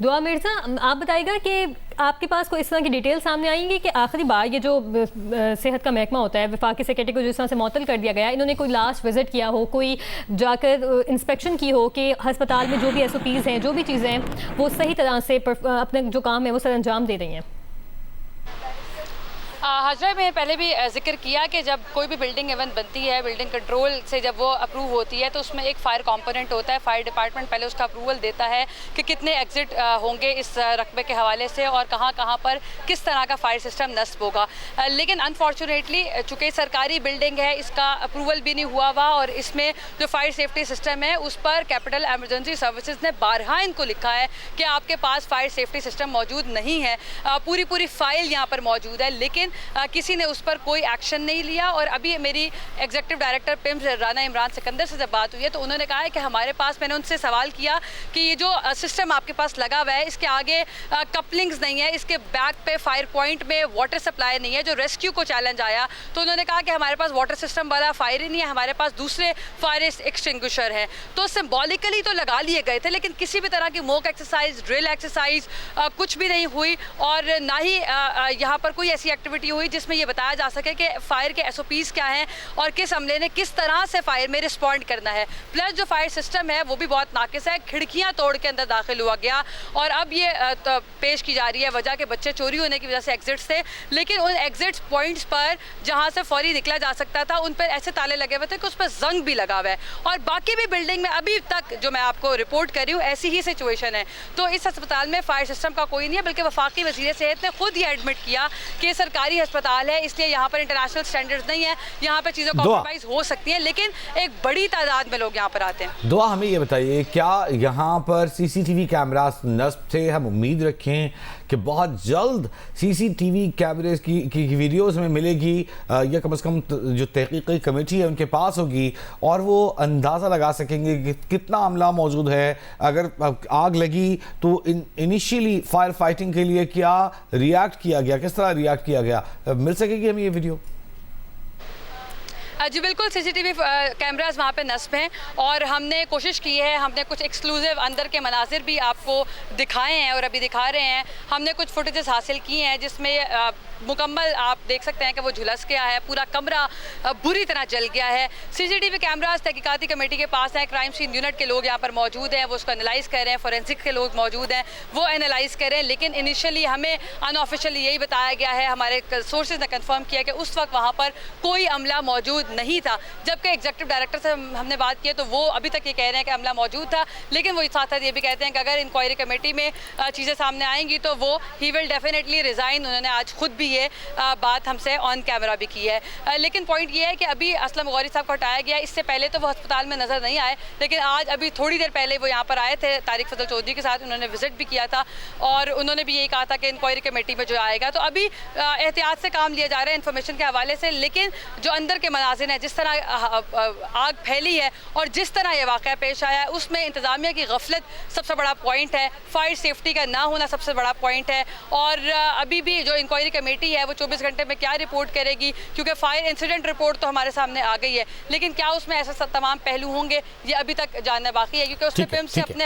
दुआ मिर्ज़ा, आप बताइएगा कि आपके पास कोई इस तरह की डिटेल सामने आएंगी कि आखिरी बार ये जो सेहत का महकमा होता है, वफाकी सेक्रेटरी को जिस तरह से मुअत्तल कर दिया गया, इन्होंने कोई लास्ट विजिट किया हो, कोई जाकर इंस्पेक्शन की हो कि हस्पताल में जो भी SOPs हैं, जो भी चीज़ें हैं, वो सही तरह से अपने जो काम है वो सर अंजाम दे रही हैं? हाजरा में पहले भी जिक्र किया कि जब कोई भी बिल्डिंग इवेंट बनती है, बिल्डिंग कंट्रोल से जब वो अप्रूव होती है तो उसमें एक फ़ायर कंपोनेंट होता है। फायर डिपार्टमेंट पहले उसका अप्रूवल देता है कि कितने एग्जिट होंगे इस रकबे के हवाले से और कहाँ कहाँ पर किस तरह का फायर सिस्टम नस्ब होगा। लेकिन अनफॉर्चुनेटली चूँकि सरकारी बिल्डिंग है, इसका अप्रूवल भी नहीं हुआ हुआ और इसमें जो फायर सेफ्टी सिस्टम है उस पर कैपिटल एमरजेंसी सर्विसेज ने बारहा इनको लिखा है कि आपके पास फायर सेफ्टी सिस्टम मौजूद नहीं है। पूरी फाइल यहाँ पर मौजूद है, लेकिन किसी ने उस पर कोई एक्शन नहीं लिया। और अभी मेरी executive director PIMS Rana Imran Sikandar से जब बात हुई है तो उन्होंने कहा है कि हमारे पास, मैंने उनसे सवाल किया कि ये जो सिस्टम आपके पास लगा हुआ है इसके आगे कपलिंग्स नहीं है, इसके बैक पे फायर पॉइंट में वाटर सप्लाई नहीं है, जो रेस्क्यू को चैलेंज आया तो उन्होंने कहा कि हमारे पास वाटर सिस्टम वाला फायर ही नहीं है, हमारे पास दूसरे फायर एक्सटिंग्विशर हैं। तो सिंबॉलिकली तो लगा लिए गए थे, लेकिन किसी भी तरह की मोक एक्सरसाइज, ड्रिल एक्सरसाइज कुछ भी नहीं हुई और ना ही यहाँ पर कोई ऐसी एक्टिविटी हुई जिसमें ये बताया जा सके कि फायर के SOPs क्या हैं और किस हमले ने किस तरह से फायर में रिस्पॉन्ड करना है। प्लस जो फायर सिस्टम है वो भी बहुत नाकिस है, खिड़कियां तोड़ के अंदर दाखिल हुआ गया और अब ये पेश की जा रही है वजह के बच्चे चोरी होने की वजह से एग्जिट्स थे, लेकिन उन एग्जिट पॉइंट्स पर जहां से फौरी निकला जा सकता था उन पर ऐसे ताले लगे हुए थे कि उस पर जंग भी लगा हुआ है। और बाकी भी बिल्डिंग में अभी तक जो मैं आपको रिपोर्ट कर रही हूँ ऐसी ही सिचुएशन है। तो इस अस्पताल में फायर सिस्टम का कोई नहीं है, बल्कि वफाकी वज़ीर सेहत ने खुद ये एडमिट किया कि सरकारी अस्पताल है, इसलिए यहाँ पर इंटरनेशनल स्टैंडर्ड्स नहीं है, यहाँ पर चीज़ें कॉम्प्रोमाइज़ हो सकती हैं, लेकिन एक बड़ी तादाद में लोग यहाँ पर आते हैं। दुआ, हमें ये बताइए, क्या यहाँ पर CCTV कैमरास नस्ब थे? हम उम्मीद रखें कि बहुत जल्द CCTV कैमरे की वीडियोस में मिलेगी या कम से कम जो तहकीकी कमेटी है उनके पास होगी और वो अंदाज़ा लगा सकेंगे कि कितना अमला मौजूद है। अगर आग लगी तो इनिशियली फायर फाइटिंग के लिए क्या रिएक्ट किया गया, किस तरह रिएक्ट किया गया, मिल सकेगी हमें ये वीडियो? जी बिल्कुल, CCTV कैमरास वहाँ पे नस्ब हैं और हमने कोशिश की है, हमने कुछ एक्सक्लूसिव अंदर के मनाजिर भी आपको दिखाए हैं और अभी दिखा रहे हैं। हमने कुछ फुटेजेस हासिल की हैं जिसमें मुकम्मल आप देख सकते हैं कि वो झुलस गया है, पूरा कमरा बुरी तरह जल गया है। CCTV कैमरास तहकीकाती कमेटी के पास हैं, क्राइम सीन यूनिट के लोग यहाँ पर मौजूद हैं, वो उसको एनालाइज कर रहे हैं, फोरेंसिक के लोग मौजूद हैं, वो एनालाइज कर रहे हैं। लेकिन इनिशियली हमें अनऑफिशियली यही बताया गया है, हमारे सोर्सेज ने कंफर्म किया कि उस वक्त वहाँ पर कोई अमला मौजूद नहीं था। जबकि एग्जीक्यूटिव डायरेक्टर से हमने बात की तो वो अभी तक ये कह रहे हैं कि अमला मौजूद था, लेकिन वो साथ साथ ये भी कहते हैं कि अगर इंक्वायरी कमेटी में चीज़ें सामने आएंगी तो वो ही विल डेफिनेटली रिज़ाइन। उन्होंने आज खुद भी ये बात हमसे ऑन कैमरा भी की है। लेकिन पॉइंट ये है कि अभी असलम गौरी साहब को हटाया गया, इससे पहले तो वो अस्पताल में नज़र नहीं आए, लेकिन आज अभी थोड़ी देर पहले वो यहाँ पर आए थे तारिक फजल चौधरी के साथ, उन्होंने विजिट भी किया था और उन्होंने भी यही कहा था कि इंक्वायरी कमेटी में जो आएगा। तो अभी एहतियात से काम लिया जा रहा है इन्फॉर्मेशन के हवाले से, लेकिन जो अंदर के मनाजिर हैं, जिस तरह आग फैली है और जिस तरह ये वाक़या पेश आया है उसमें इंतज़ामिया की गफलत सबसे बड़ा पॉइंट है, फायर सेफ्टी का ना होना सबसे बड़ा पॉइंट है। और अभी भी जो इंक्वायरी कमेटी है वो 24 घंटे में क्या रिपोर्ट करेगी, क्योंकि फायर इंसिडेंट रिपोर्ट तो हमारे सामने आ गई है, लेकिन क्या उसमें ऐसा तमाम पहलू होंगे ये अभी तक जानना बाकी है, क्योंकि उसने पिम्स से अपने